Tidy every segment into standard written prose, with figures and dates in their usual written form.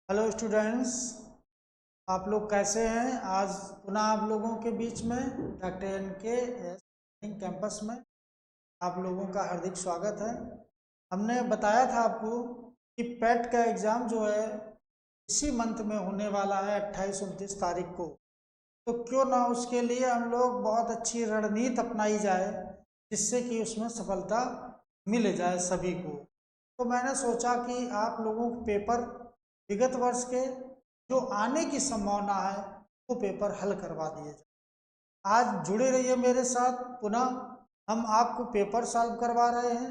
Hello students, आप लोग कैसे हैं। आज पुनः आप लोगों के बीच में डॉक्टर एन के एस कैंपस में आप लोगों का हार्दिक स्वागत है। हमने बताया था आपको कि पेट का एग्ज़ाम जो है इसी मंथ में होने वाला है 28-29 तारीख को। तो क्यों ना उसके लिए हम लोग बहुत अच्छी रणनीति अपनाई जाए जिससे कि उसमें सफलता मिल जाए सभी को। तो मैंने सोचा कि आप लोगों को पेपर विगत वर्ष के जो आने की संभावना है वो पेपर हल करवा दिए जाए। आज जुड़े रहिए मेरे साथ। पुनः हम आपको पेपर सॉल्व करवा रहे हैं।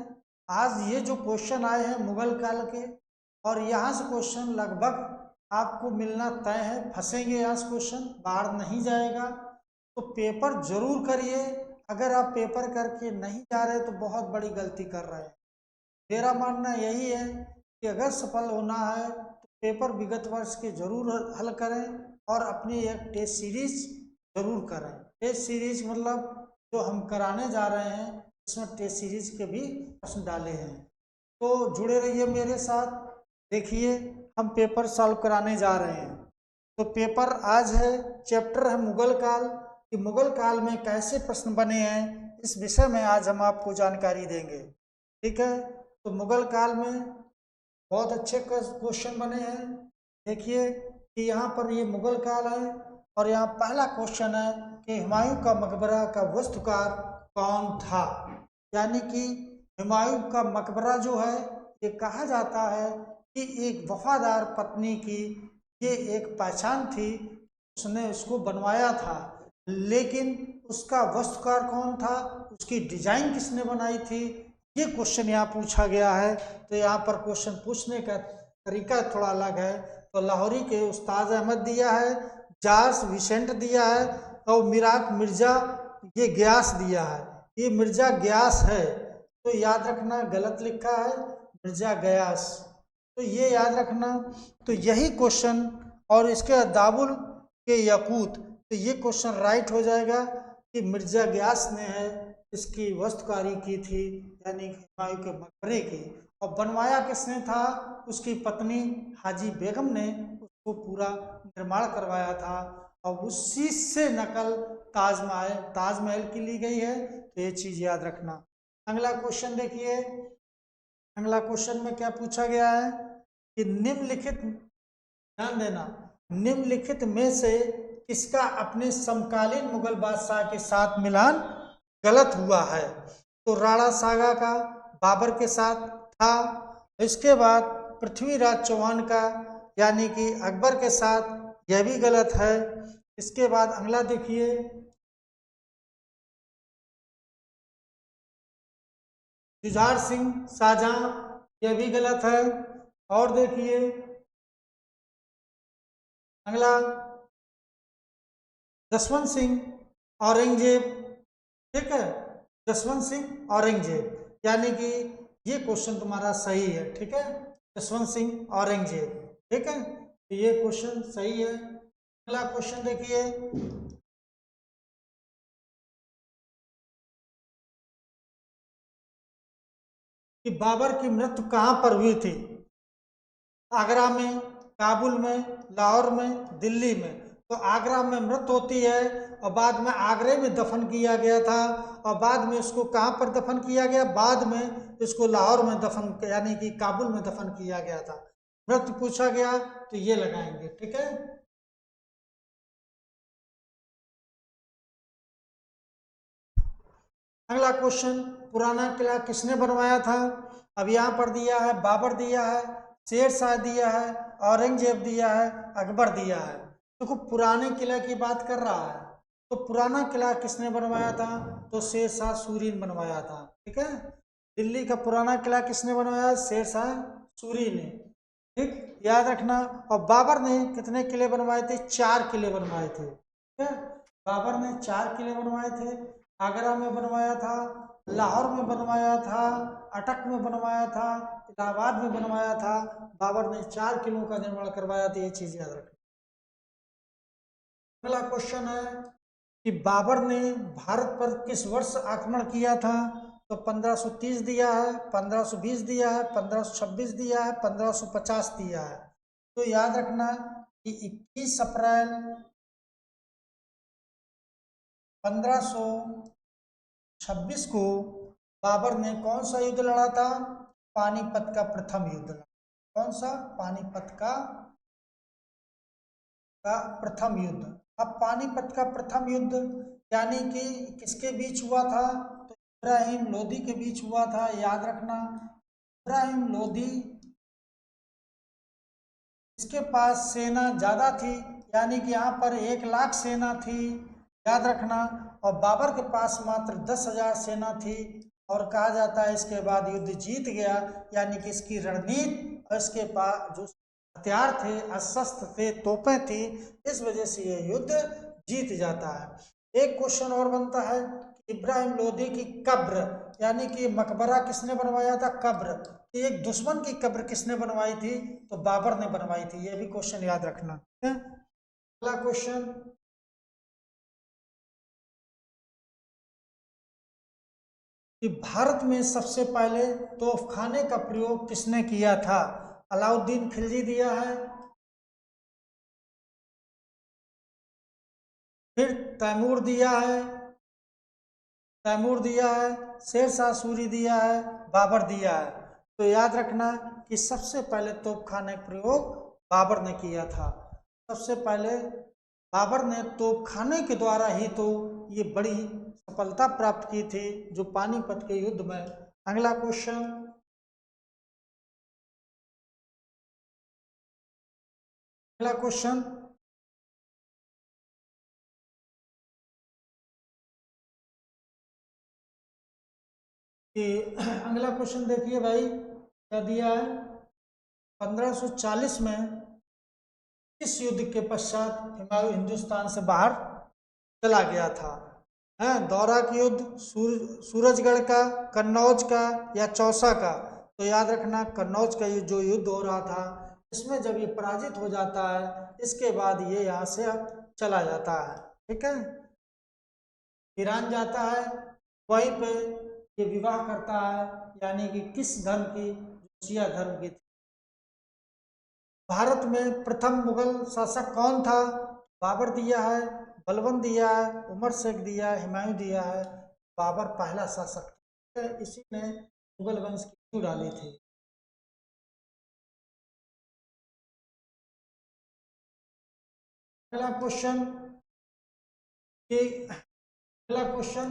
आज ये जो क्वेश्चन आए हैं मुगल काल के, और यहाँ से क्वेश्चन लगभग आपको मिलना तय है। फंसेंगे यहाँ से क्वेश्चन, बाहर नहीं जाएगा। तो पेपर जरूर करिए। अगर आप पेपर करके नहीं जा रहे तो बहुत बड़ी गलती कर रहे हैं। मेरा मानना यही है कि अगर सफल होना है तो पेपर विगत वर्ष के जरूर हल करें और अपनी एक टेस्ट सीरीज जरूर करें। टेस्ट सीरीज मतलब जो हम कराने जा रहे हैं इसमें टेस्ट सीरीज के भी प्रश्न डाले हैं। तो जुड़े रहिए मेरे साथ। देखिए, हम पेपर सॉल्व कराने जा रहे हैं। तो पेपर आज है, चैप्टर है मुगल काल, कि मुगल काल में कैसे प्रश्न बने हैं इस विषय में आज हम आपको जानकारी देंगे। ठीक है। तो मुगल काल में बहुत अच्छे क्वेश्चन बने हैं। देखिए कि यहाँ पर ये मुगल काल है और यहाँ पहला क्वेश्चन है कि हुमायूं का मकबरा का वास्तुकार कौन था। यानी कि हुमायूं का मकबरा जो है ये कहा जाता है कि एक वफादार पत्नी की ये एक पहचान थी, उसने उसको बनवाया था। लेकिन उसका वास्तुकार कौन था, उसकी डिजाइन किसने बनाई थी, ये क्वेश्चन यहाँ पूछा गया है। तो यहाँ पर क्वेश्चन पूछने का तरीका थोड़ा अलग है। तो लाहौरी के उस्ताद अहमद दिया है, जार्स विसेंट दिया है और मिराक मिर्जा ये ग्यास दिया है। ये मिर्जा ग्यास है, तो याद रखना गलत लिखा है, मिर्जा ग्यास। तो ये याद रखना। तो यही क्वेश्चन, और इसके दाबुल के यकूत, तो ये क्वेश्चन राइट हो जाएगा कि मिर्जा ग्यास ने है इसकी वास्तुकारी की थी, यानी हुमायूं के मकबरे की। और बनवाया किसने था, उसकी पत्नी हाजी बेगम ने उसको पूरा निर्माण करवाया था। और उसी से नकल ताजमहल की ली गई है। तो ये चीज याद रखना। अगला क्वेश्चन देखिए। अगला क्वेश्चन में क्या पूछा गया है कि निम्नलिखित, ध्यान देना, निम्नलिखित में से किसका अपने समकालीन मुगल बादशाह के साथ मिलान गलत हुआ है। तो राणा सागा का बाबर के साथ था। इसके बाद पृथ्वीराज चौहान का यानी कि अकबर के साथ, यह भी गलत है। इसके बाद अगला देखिए, जुझार सिंह शाहजहां, यह भी गलत है। और देखिए अगला, जसवंत सिंह औरंगजेब। ठीक है, जसवंत सिंह औरंगजेब, यानी कि ये क्वेश्चन तुम्हारा सही है। ठीक है, जसवंत सिंह औरंगजेब। ठीक है, तो ये क्वेश्चन सही है। अगला क्वेश्चन देखिए कि बाबर की मृत्यु कहाँ पर हुई थी। आगरा में, काबुल में, लाहौर में, दिल्ली में। तो आगरा में मृत्यु होती है और बाद में आगरे में दफन किया गया था। और बाद में इसको कहाँ पर दफन किया गया, बाद में इसको लाहौर में दफन यानी कि काबुल में दफन किया गया था। मृत्यु पूछा गया तो ये लगाएंगे। ठीक है। अगला क्वेश्चन, पुराना किला किसने बनवाया था। अब यहाँ पर दिया है बाबर दिया है, शेर शाह दिया है, औरंगजेब दिया है, अकबर दिया है। देखो पुराने किला की बात कर रहा है, तो पुराना किला किसने बनवाया था, तो शेर शाह सूरी ने बनवाया था। ठीक है, दिल्ली का पुराना किला किसने बनवाया, शेर शाह सूरी ने। ठीक, याद रखना। और बाबर ने कितने किले बनवाए थे, 4 किले बनवाए थे। ठीक है, बाबर ने 4 किले बनवाए थे। आगरा में बनवाया था, लाहौर में बनवाया था, अटक में बनवाया था, इलाहाबाद में बनवाया था। बाबर ने 4 किलों का निर्माण करवाया था। ये चीज याद रखना। अगला क्वेश्चन है कि बाबर ने भारत पर किस वर्ष आक्रमण किया था। तो 1530 दिया है, 1520 दिया है, 1526 दिया है, 1550 दिया है। तो याद रखना कि 21 अप्रैल 1526 को बाबर ने कौन सा युद्ध लड़ा था? पानीपत का प्रथम युद्ध लड़ा। कौन सा? पानीपत का प्रथम युद्ध। अब पानीपत का प्रथम युद्ध यानी कि किसके बीच हुआ था? तो इब्राहिम लोदी के बीच हुआ था। याद रखना, इब्राहिम लोदी, इसके पास सेना ज्यादा थी, यानी कि यहाँ पर 1 लाख सेना थी, याद रखना, और बाबर के पास मात्र 10,000 सेना थी। और कहा जाता है इसके बाद युद्ध जीत गया, यानी कि इसकी रणनीति और इसके पास जो हथियार थे, अस्त्र थे, तोपें थी, इस वजह से ये युद्ध जीत जाता है। एक क्वेश्चन और बनता है कि इब्राहिम लोदी की कब्र यानी कि मकबरा किसने बनवाया था? कब्र, एक दुश्मन की कब्र किसने बनवाई थी? तो बाबर ने बनवाई थी। ये भी क्वेश्चन याद रखना है। अगला क्वेश्चन, कि भारत में सबसे पहले तोपखाने का प्रयोग किसने किया था? अलाउद्दीन खिलजी दिया है, फिर तैमूर दिया है, शेरशाह सूरी दिया है, बाबर दिया है। तो याद रखना कि सबसे पहले तोपखाने का प्रयोग बाबर ने किया था। सबसे पहले बाबर ने तोपखाने के द्वारा ही तो ये बड़ी सफलता प्राप्त की थी जो पानीपत के युद्ध में। अगला क्वेश्चन, अगला क्वेश्चन, कि अगला क्वेश्चन देखिए भाई, क्या दिया है? 1540 में इस युद्ध के पश्चात हुमायूं हिंदुस्तान से बाहर चला गया था। दौरा की युद्ध, सूरजगढ़ का, कन्नौज का या चौसा का? तो याद रखना कन्नौज का जो युद्ध हो रहा था, इसमें जब ये पराजित हो जाता है, इसके बाद ये यहाँ से चला जाता है। ठीक है, ईरान जाता है, वहीं पे ये विवाह करता है, यानी कि किस धर्म की? शिया धर्म की। भारत में प्रथम मुगल शासक कौन था? बाबर दिया है, बलबन दिया है, उमर शेख दिया है, हुमायूं दिया है। बाबर पहला शासक था, इसी ने मुगल वंश की शुरू डाली थी। अगला क्वेश्चन, कि अगला क्वेश्चन,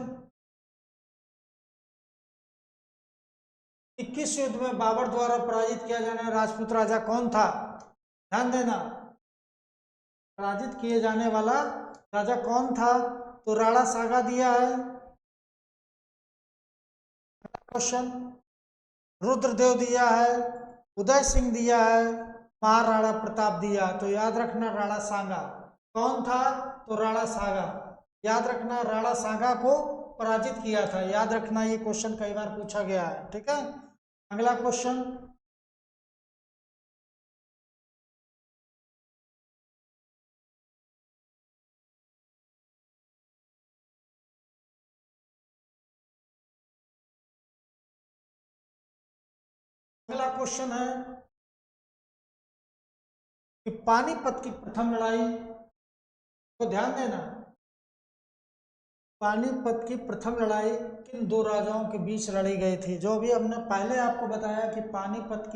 कि किस युद्ध में बाबर द्वारा पराजित किया जाने वाला राजपूत राजा कौन था? ध्यान देना, पराजित किए जाने वाला राजा कौन था? तो राणा सागा दिया है। क्वेश्चन, रुद्रदेव दिया है, उदय सिंह दिया है, महाराणा प्रताप दिया। तो याद रखना राणा सांगा कौन था? तो राणा सागा। याद रखना राणा सांगा को पराजित किया था। याद रखना ये क्वेश्चन कई बार पूछा गया है। ठीक है, अगला क्वेश्चन, अगला क्वेश्चन है कि पानीपत की प्रथम लड़ाई को ध्यान देना, पानीपत की प्रथम लड़ाई किन दो राजाओं के बीच लड़ी गई थी? जो भी हमने पहले आपको बताया कि पानीपत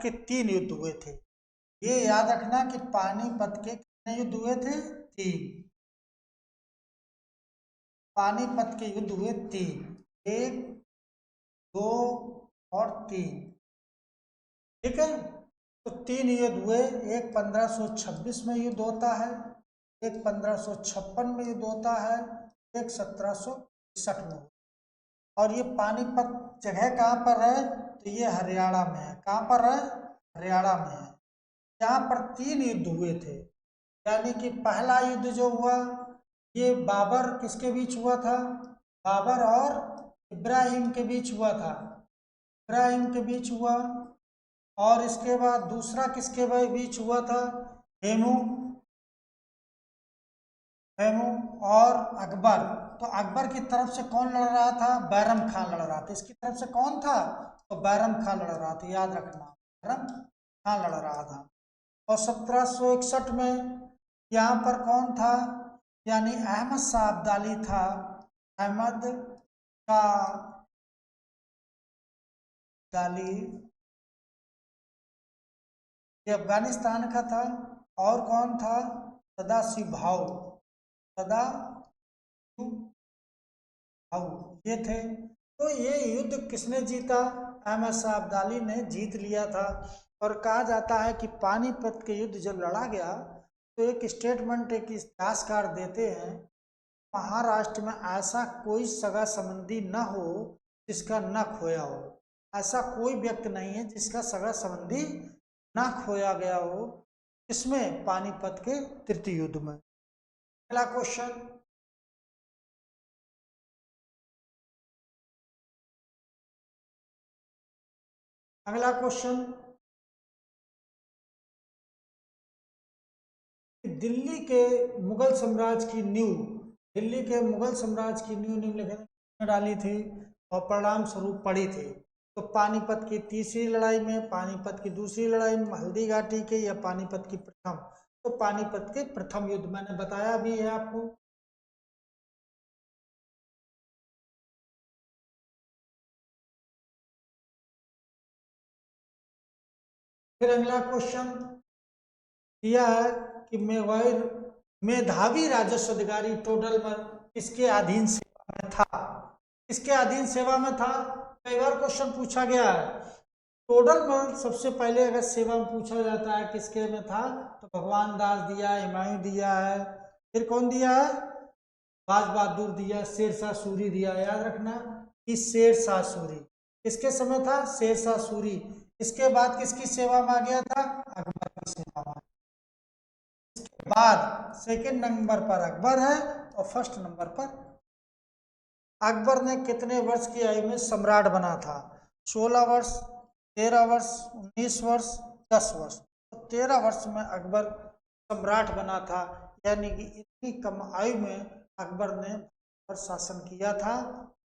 के 3 युद्ध हुए थे। ये याद रखना कि पानीपत के कितने युद्ध हुए थे? 3। पानीपत के युद्ध हुए 3, 1, 2 और 3। ठीक है, तो 3 युद्ध हुए। एक 1526 में युद्ध होता है, एक 1556 में युद्ध होता है, एक 1761 में। और ये पानीपत जगह कहाँ पर है? तो ये हरियाणा में है। कहाँ पर है? हरियाणा में है। यहाँ पर 3 युद्ध हुए थे, यानी कि पहला युद्ध जो हुआ, ये बाबर किसके बीच हुआ था? बाबर और इब्राहिम के बीच हुआ था। इब्राहिम के बीच हुआ। और इसके बाद दूसरा किसके बीच हुआ था? हेमू, हेमू और अकबर। तो अकबर की तरफ से कौन लड़ रहा था? बैरम खान लड़ रहा था। इसकी तरफ से कौन था? तो बैरम खान लड़ रहा था। याद रखना, बैरम खान लड़ रहा था। और 1761 में यहाँ पर कौन था, यानी अहमद शाह अब्दाली था। अहमद शाह अब्दाली, ये अफगानिस्तान का था। और कौन था, सदाशिव भाऊ, सदाशिव भाऊ ये थे। तो ये युद्ध किसने जीता, अहमद शाह अब्दाली ने जीत लिया था। और कहा जाता है कि पानीपत के युद्ध जब लड़ा गया तो एक स्टेटमेंट एक इतिहासकार देते हैं, महाराष्ट्र में ऐसा कोई सगा संबंधी न हो जिसका न खोया हो। ऐसा कोई व्यक्ति नहीं है जिसका सगा संबंधी ना खोया गया हो। इसमें पानीपत के तृतीय युद्ध में। अगला क्वेश्चन, अगला क्वेश्चन, दिल्ली के मुगल साम्राज्य की नींव, दिल्ली के मुगल साम्राज्य की नींव निम्नलिखित में डाली थी और परिणाम स्वरूप पड़ी थी। तो पानीपत की तीसरी लड़ाई में, पानीपत की दूसरी लड़ाई में, हल्दी घाटी के, या पानीपत की प्रथम। तो पानीपत के प्रथम युद्ध मैंने बताया भी है आपको। फिर अगला क्वेश्चन दिया है कि मेधावी राजस्व अधिकारी टोडल में किसके अधीन सेवा में था, किसके अधीन सेवा में था। कई बार क्वेश्चन पूछा गया है। टोडल में सबसे पहले अगर सेवा में पूछा जाता है किसके में था, तो भगवान दास दिया है, हुमायूं दिया है, फिर कौन दिया है, बाज बहादुर दिया, शेरशाह सूरी दिया। याद रखना कि शेरशाह सूरी किसके समय था, शेरशाह सूरी। इसके बाद किसकी सेवा में आ गया था, अकबर की सेवा में। इसके बाद सेकंड नंबर पर अकबर है और फर्स्ट नंबर पर अकबर ने कितने वर्ष की आयु में सम्राट बना था, 16 वर्ष, 13 वर्ष, 19 वर्ष, 10 वर्ष। तो 13 वर्ष में अकबर सम्राट बना था, यानी कि इतनी कम आयु में अकबर ने पर शासन किया था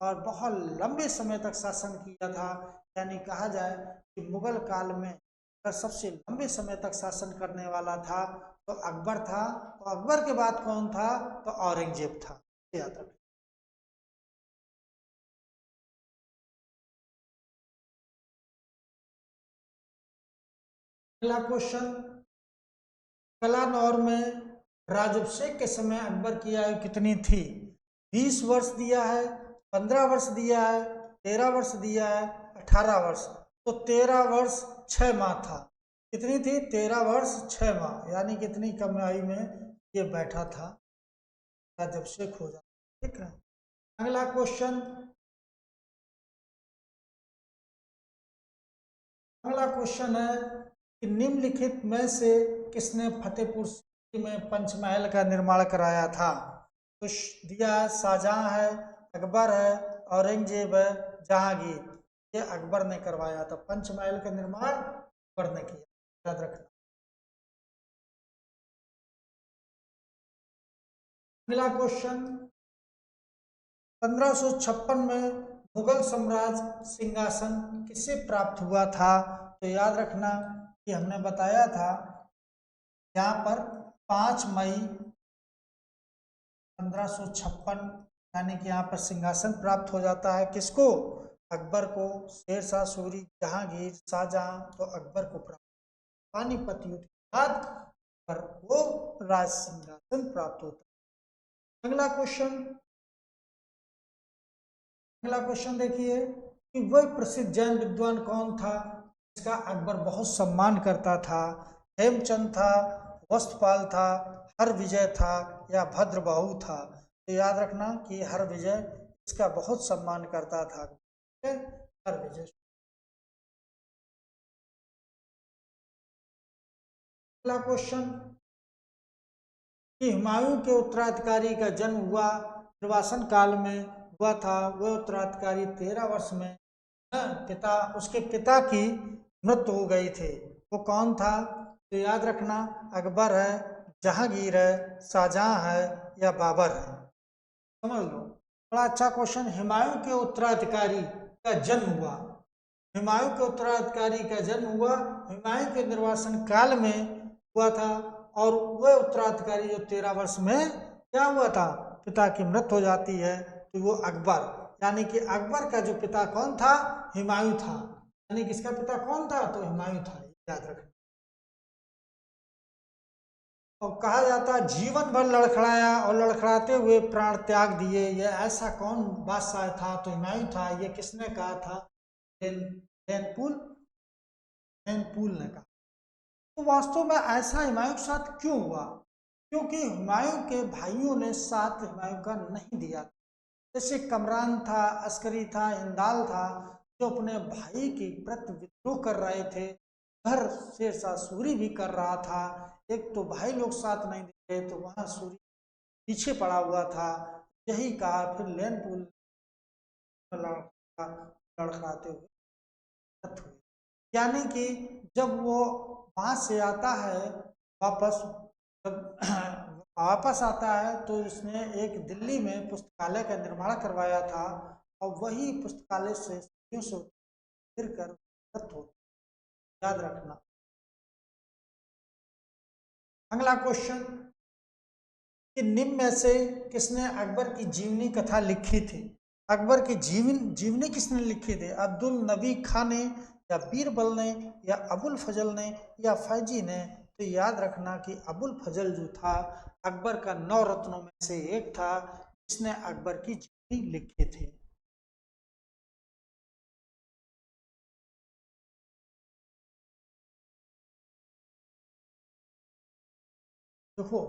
और बहुत लंबे समय तक शासन किया था। यानी कहा जाए कि मुगल काल में अगर सबसे लंबे समय तक शासन करने वाला था तो अकबर था। तो अकबर के बाद कौन था, तो औरंगजेब था। याद रखें। अगला क्वेश्चन, कलानौर में राजाभिषेक के समय अकबर की आयु कितनी थी, 20 वर्ष दिया है, 15 वर्ष दिया है, 13 वर्ष दिया है, 18 वर्ष। तो 13 वर्ष 6 माह था। कितनी थी, 13 वर्ष 6 माह, यानी कितनी कम आयु में ये बैठा था, राजाभिषेक हो जाता। ठीक है। अगला क्वेश्चन, अगला क्वेश्चन है कि निम्नलिखित में से किसने फतेहपुर सीकरी में पंचमहल का निर्माण कराया था। कुछ दिया है, शाहजहां है, अकबर है, औरंगजेब है, जहांगीर। ये अकबर ने करवाया था, पंचमहल का निर्माण अकबर ने किया, याद रखना। अगला क्वेश्चन, 1556 में मुगल साम्राज्य सिंहासन किसे प्राप्त हुआ था। तो याद रखना कि हमने बताया था यहाँ पर 5 मई 1556, यानी कि यहाँ पर सिंहासन प्राप्त हो जाता है किसको, अकबर को। शेरशाह सूरी, जहांगीर, शाहजहां, तो अकबर को प्राप्त। पानीपत युद्ध के बाद अकबर को राज सिंहासन प्राप्त होता है। अगला क्वेश्चन, अगला क्वेश्चन देखिए कि वह प्रसिद्ध जैन विद्वान कौन था जिसका अकबर बहुत सम्मान करता था। हेमचंद था, वस्तुपाल था, हरविजय था, या भद्रबाहु था। तो याद रखना कि हरविजय इसका बहुत सम्मान करता था, हरविजय। अगला क्वेश्चन कि हुमायूं के उत्तराधिकारी का जन्म हुआ निर्वासन काल में हुआ था। वह उत्तराधिकारी 13 वर्ष में पिता, उसके पिता की मृत्यु हो गई थी। वो कौन था, तो याद रखना अकबर है, जहांगीर है, शाहजहां है, या बाबर है। समझ लो, बड़ा अच्छा क्वेश्चन। हुमायूं के उत्तराधिकारी का जन्म हुआ, हुमायूं के उत्तराधिकारी का जन्म हुआ हुमायूं के निर्वासन काल में हुआ था, और वह उत्तराधिकारी जो 13 वर्ष में क्या हुआ था, पिता की मृत्यु हो जाती है, तो वो अकबर, यानी कि अकबर का जो पिता कौन था, हुमायूं था। यानी किसका पिता कौन था, तो हुमायूं था, याद रखना। और कहा जाता है जीवन भर लड़खड़ाया और लड़खड़ाते हुए प्राण त्याग दिए, ये ऐसा कौन बादशाह था, तो हुमायूं था। ये किसने कहा था, लेनपुल लेनपुल ने कहा। तो वास्तव में ऐसा हुमायूं के साथ क्यों हुआ, क्योंकि हुमायूं के भाइयों ने साथ हुमायूं का नहीं दिया। जैसे कमरान था, अस्करी था, इंदाल था, जो अपने भाई के प्रति विद्रोह कर रहे थे। घर शेरशाह सूरी भी कर रहा था। एक तो भाई लोग साथ नहीं दे रहे, तो वहां सूरी पीछे पड़ा हुआ था। यही कहा, फिर लैंडपुल लड़खड़ाते हुए मृत्यु हुई। यानी कि जब वो वहां से आता है वापस, जब वापस आता है, तो उसने एक दिल्ली में पुस्तकालय का निर्माण करवाया था, और वही पुस्तकालय से सदियों से फिर कर मृत्यु होती है, याद रखना। अगला क्वेश्चन, कि निम्न में से किसने अकबर की जीवनी कथा लिखी थी। अकबर की जीवनी किसने लिखी थी, अब्दुल नबी खान ने, या बीरबल ने, या अबुल फजल ने, या फैजी ने। तो याद रखना कि अबुल फजल जो था, अकबर का 9 रत्नों में से एक था, जिसने अकबर की जीवनी लिखी थी। देखो,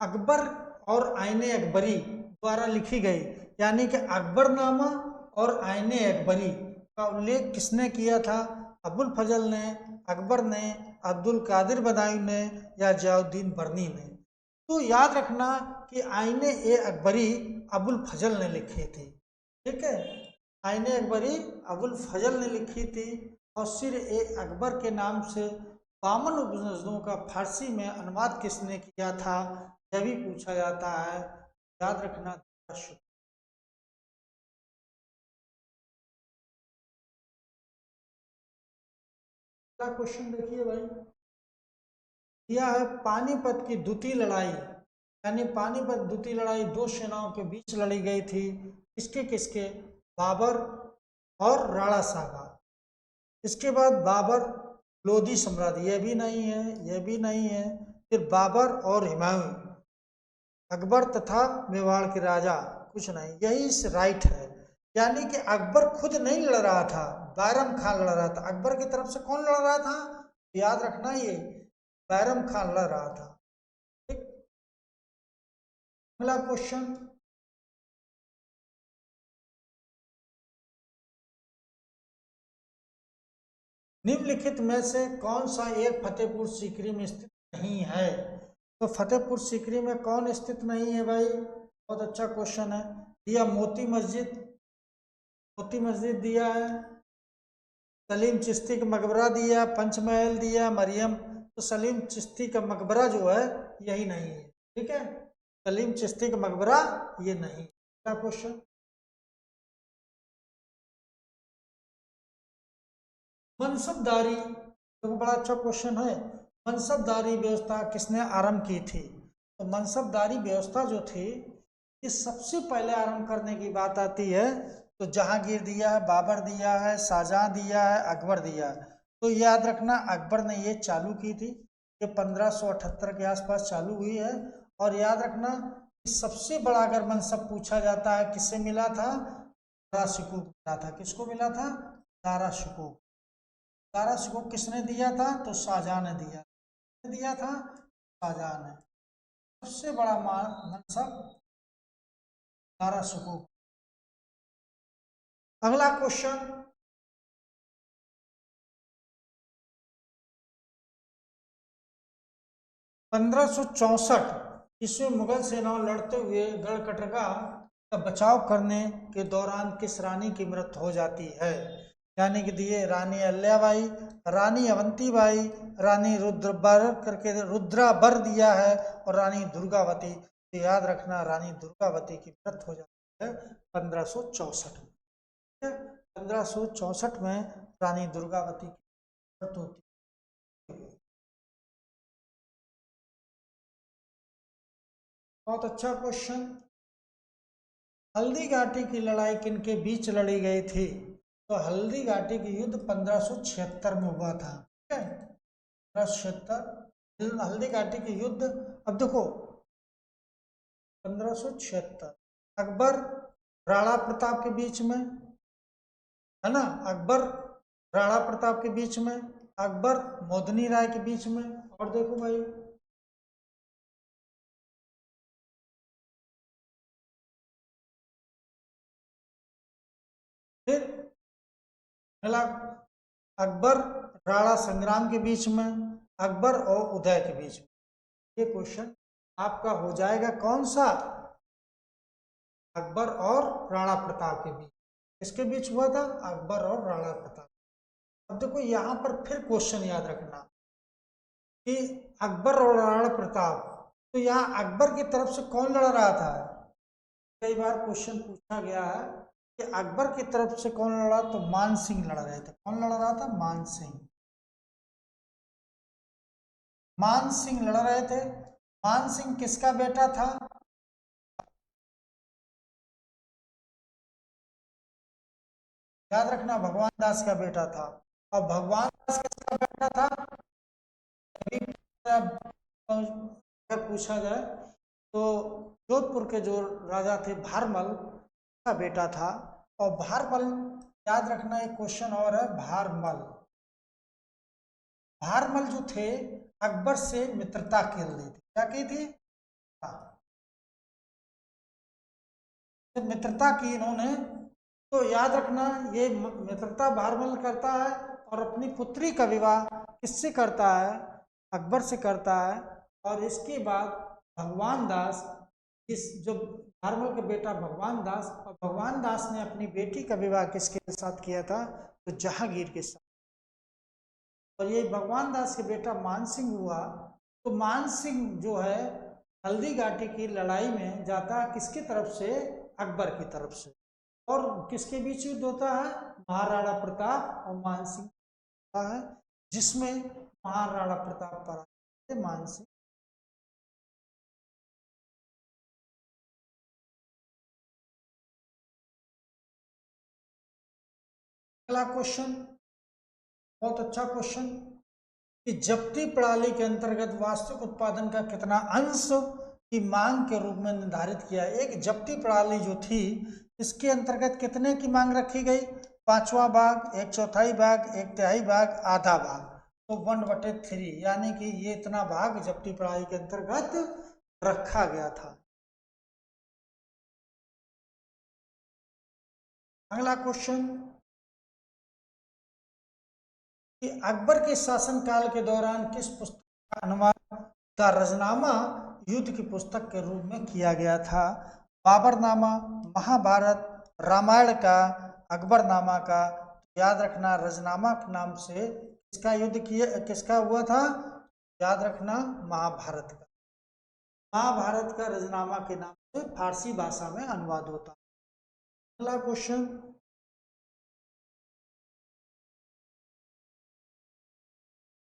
अकबर और आईने अकबरी द्वारा लिखी गई, यानी कि अकबरनामा और आईने अकबरी का उल्लेख किसने किया था, अबुल फजल ने, अकबर ने, अब्दुल कादिर बदायूं ने, या जयाउद्दीन बरनी ने। तो याद रखना कि आईने ए अकबरी अबुल फजल ने लिखी थी। ठीक है, आईने अकबरी अबुल फजल ने लिखी थी। और सिर ए अकबर के नाम से 52 उपनिषदों का फारसी में अनुवाद किसने किया था, यह भी पूछा जाता है, याद रखना। अगला क्वेश्चन देखिए भाई, यह है पानीपत की द्वितीय लड़ाई, यानी पानीपत द्वितीय लड़ाई दो सेनाओं के बीच लड़ी गई थी, किसके किसके, बाबर और राणा साहब। इसके बाद बाबर लोधी सम्राट, यह भी नहीं है, यह भी नहीं है। फिर बाबर और हुमायूं, अकबर तथा मेवाड़ के राजा, कुछ नहीं, यही इस राइट है। यानी कि अकबर खुद नहीं लड़ रहा था, बैरम खान लड़ रहा था। अकबर की तरफ से कौन लड़ रहा था, याद रखना, ये बैरम खान लड़ रहा था। ठीक, अगला क्वेश्चन, निम्नलिखित में से कौन सा एक फतेहपुर सीकरी में स्थित नहीं है। तो फतेहपुर सीकरी में कौन स्थित नहीं है भाई, बहुत अच्छा क्वेश्चन है। दिया मोती मस्जिद, मोती मस्जिद दिया है। सलीम चिश्ती का मकबरा दिया, पंचमहल दिया, मरियम। तो सलीम चिश्ती का मकबरा जो है, यही नहीं है। ठीक है, सलीम चिश्ती का मकबरा ये नहीं। क्या क्वेश्चन, मनसबदारी, तो बड़ा अच्छा क्वेश्चन है। मनसबदारी व्यवस्था किसने आरंभ की थी। तो मनसबदारी व्यवस्था जो थी, ये सबसे पहले आरंभ करने की बात आती है, तो जहांगीर दिया है, बाबर दिया है, शाहजहां दिया है, अकबर दिया है। तो याद रखना अकबर ने ये चालू की थी, ये 1578 के आसपास चालू हुई है। और याद रखना कि सबसे बड़ा अगर मनसब पूछा जाता है, किससे मिला था, दारा शिकोह मिला था। किसको मिला था, दारा शिकोह। दारा शिकोह किसने दिया था, तो शाहजहां ने दिया था, शाहजहां ने। सबसे बड़ा मनसब दारा शिकोह। अगला क्वेश्चन, 1564 ईस्वी मुगल सेनाओं लड़ते हुए गढ़कटरा का बचाव करने के दौरान किस रानी की मृत्यु हो जाती है। यानी कि दिए रानी अल्लाबाई, रानी अवंतीबाई, रानी रुद्रबर करके रुद्राबर दिया है, और रानी दुर्गावती। तो याद रखना रानी दुर्गावती की मृत्यु हो जाती है 1564 में। 1564 में रानी दुर्गावती की मृत्यु होती है। बहुत अच्छा क्वेश्चन। हल्दी घाटी की लड़ाई किनके बीच लड़ी गई थी? तो हल्दी घाटी की युद्ध 1576 में हुआ था। ठीक है, 1576 हल्दी घाटी की युद्ध। अब देखो 1576 अकबर राणा प्रताप के बीच में, है ना, अकबर राणा प्रताप के बीच में, अकबर मोदनी राय के बीच में। और देखो भाई फिर मिला अकबर राणा संग्राम के बीच में, अकबर और उदय के बीच में। ये क्वेश्चन आपका हो जाएगा कौन सा? अकबर और राणा प्रताप के बीच। किसके बीच हुआ था? अकबर और राणा प्रताप। अब देखो यहां पर फिर क्वेश्चन याद रखना कि अकबर और राणा प्रताप, तो यहाँ अकबर की तरफ से कौन लड़ रहा था? कई बार क्वेश्चन पूछा गया है कि अकबर की तरफ से कौन लड़ा, तो मान सिंह लड़ रहे थे। कौन लड़ रहा था? मान सिंह। मान सिंह लड़ रहे थे। मान सिंह किसका बेटा था? याद रखना भगवान दास का बेटा था। और भगवान दास किसका बेटा था? अगर पूछा जाए तो जोधपुर के जो राजा थे भारमल का बेटा था। और भारमल, याद रखना एक क्वेश्चन और है, भारमल। भारमल जो थे अकबर से मित्रता कर ली थी। क्या की थी? जब मित्रता की इन्होंने, तो याद रखना ये मित्रता भारमल करता है और अपनी पुत्री का विवाह किससे करता है? अकबर से करता है। और इसके बाद भगवान दास, इस जो भारमल का बेटा भगवान दास, और भगवान दास ने अपनी बेटी का विवाह किसके साथ किया था? तो जहांगीर के साथ। और ये भगवान दास के बेटा मानसिंह हुआ। तो मानसिंह जो है हल्दी घाटी की लड़ाई में जाता है किसकी तरफ से? अकबर की तरफ से। और किसके बीच युद्ध होता है? महाराणा प्रताप और मानसिंह होता है, जिसमें महाराणा प्रताप पराजित थे, मानसिंह। अगला क्वेश्चन बहुत अच्छा क्वेश्चन कि जब्ती प्रणाली के अंतर्गत वार्षिक उत्पादन का कितना अंश की मांग के रूप में निर्धारित किया? एक जब्ती प्रणाली जो थी इसके अंतर्गत कितने की मांग रखी गई? 5वां भाग, 1/4 भाग, 1/3 भाग, आधा भाग। तो 1/3, यानी कि ये इतना भाग जब्ती प्रणाली के अंतर्गत रखा गया था। अगला क्वेश्चन कि अकबर के शासनकाल के दौरान किस पुस्तक का अनुवाद का रचनामा युद्ध की पुस्तक के रूप में किया गया था? बाबरनामा, महाभारत, रामायण का, अकबरनामा का। तो याद रखना रजनामा के नाम से किसका युद्ध किया, किसका हुआ था? याद रखना महाभारत का। महाभारत का रजनामा के नाम से फारसी भाषा में अनुवाद होता है। अगला क्वेश्चन,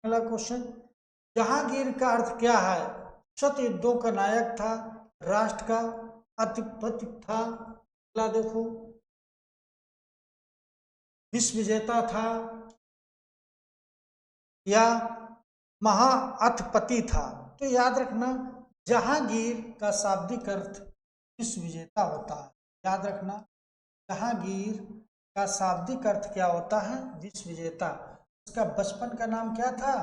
अगला क्वेश्चन, जहांगीर का अर्थ क्या है? शत युद्धों का नायक था, राष्ट्र का अधिपति था, अगला देखो विश्व विजेता था, या महाअथपति था? तो याद रखना जहांगीर का शाब्दिक अर्थ विश्व विजेता होता है। याद रखना जहांगीर का शाब्दिक अर्थ क्या होता है? विश्व विजेता। उसका बचपन का नाम क्या था?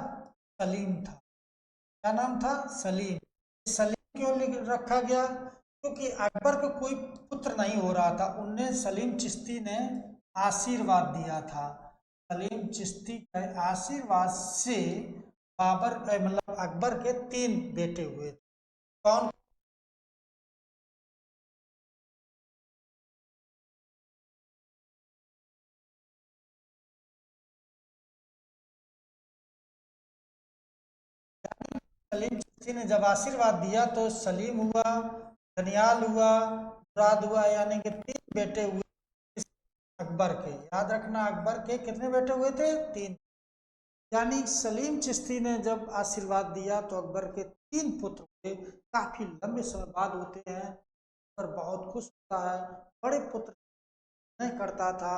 सलीम था। क्या नाम था? सलीम। सलीम क्यों रखा गया? क्योंकि अकबर को कोई पुत्र नहीं हो रहा था, उनने सलीम चिश्ती ने आशीर्वाद दिया था। सलीम चिश्ती के आशीर्वाद से बाबर मतलब अकबर के 3 बेटे हुए थे। कौन? सलीम चिश्ती ने जब आशीर्वाद दिया तो सलीम हुआ, धनियाल हुआ, मुराद हुआ, यानी कि 3 बेटे हुए अकबर के। याद रखना अकबर के कितने बेटे हुए थे? 3। यानी सलीम चिश्ती ने जब आशीर्वाद दिया तो अकबर के 3 पुत्र हुए, काफी लंबे समय बाद होते हैं और बहुत खुश होता है। बड़े पुत्र नहीं करता था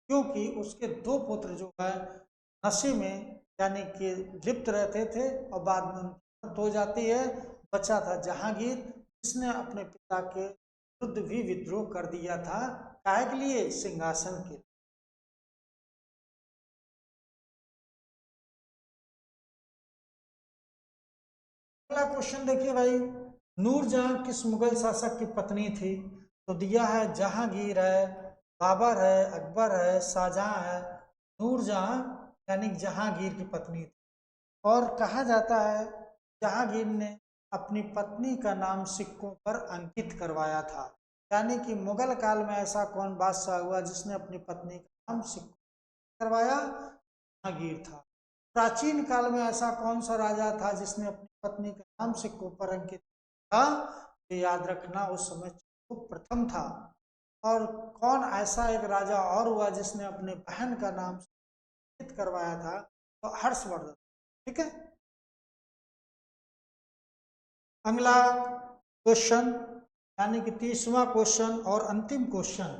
क्योंकि उसके 2 पुत्र जो है नशे में यानी कि लिप्त रहते थे और बाद में उनकी मौत हो जाती है। बचा था जहांगीर, जिसने अपने पिता के विरुद्ध भी विद्रोह कर दिया था। काहे के लिए? सिंहासन के। अगला क्वेश्चन देखिए भाई, नूरजहां किस मुगल शासक की पत्नी थी? तो दिया है जहांगीर है, बाबर है, अकबर है, शाहजहां है। नूरजहां यानी जहांगीर की पत्नी थी। और कहा जाता है जहांगीर ने अपनी पत्नी का नाम सिक्कों पर अंकित करवाया था। यानी कि मुगल काल में ऐसा कौन बादशाह हुआ जिसने अपनी पत्नी का नाम सिक्कों करवाया? जहांगीर था। प्राचीन काल में ऐसा कौन सा राजा था जिसने अपनी पत्नी का नाम सिक्कों पर अंकित था? ये याद रखना, उस समय चित्रगुप्त प्रथम था। और कौन ऐसा एक राजा और हुआ जिसने अपने बहन का नाम अंकित करवाया था? तो हर्षवर्धन। ठीक है। अगला क्वेश्चन यानी कि 30वां क्वेश्चन और अंतिम क्वेश्चन,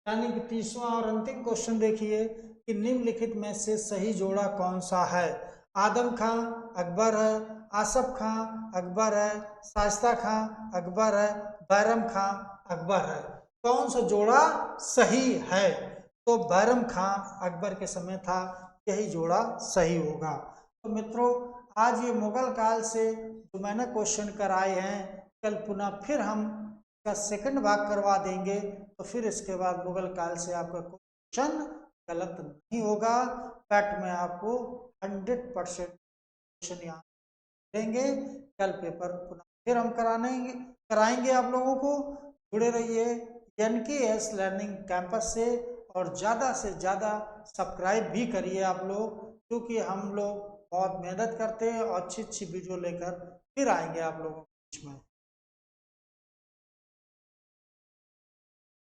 यानी कि 30वां और अंतिम क्वेश्चन देखिए कि निम्नलिखित में से सही जोड़ा कौन सा है? आदम खां अकबर है, आसफ खां अकबर है, शाइस्ता खां अकबर है, बैरम खां अकबर है। कौन सा जोड़ा सही है? तो बैरम खां अकबर के समय था, यही जोड़ा सही होगा। तो मित्रों, आज ये मुगल काल से जो मैंने क्वेश्चन कराए हैं, कल पुनः फिर हम इसका सेकंड भाग करवा देंगे। तो फिर इसके बाद मुगल काल से आपका क्वेश्चन गलत नहीं होगा। फैक्ट में आपको 100% क्वेश्चन यहाँ देंगे। कल पेपर पुनः फिर हम कराएंगे आप लोगों को। जुड़े रहिए NKS लर्निंग कैंपस से और ज़्यादा से ज़्यादा सब्सक्राइब भी करिए आप लोग, क्योंकि हम लोग बहुत मेहनत करते हैं और अच्छी अच्छी वीडियो लेकर फिर आएंगे आप लोगों के बीच में।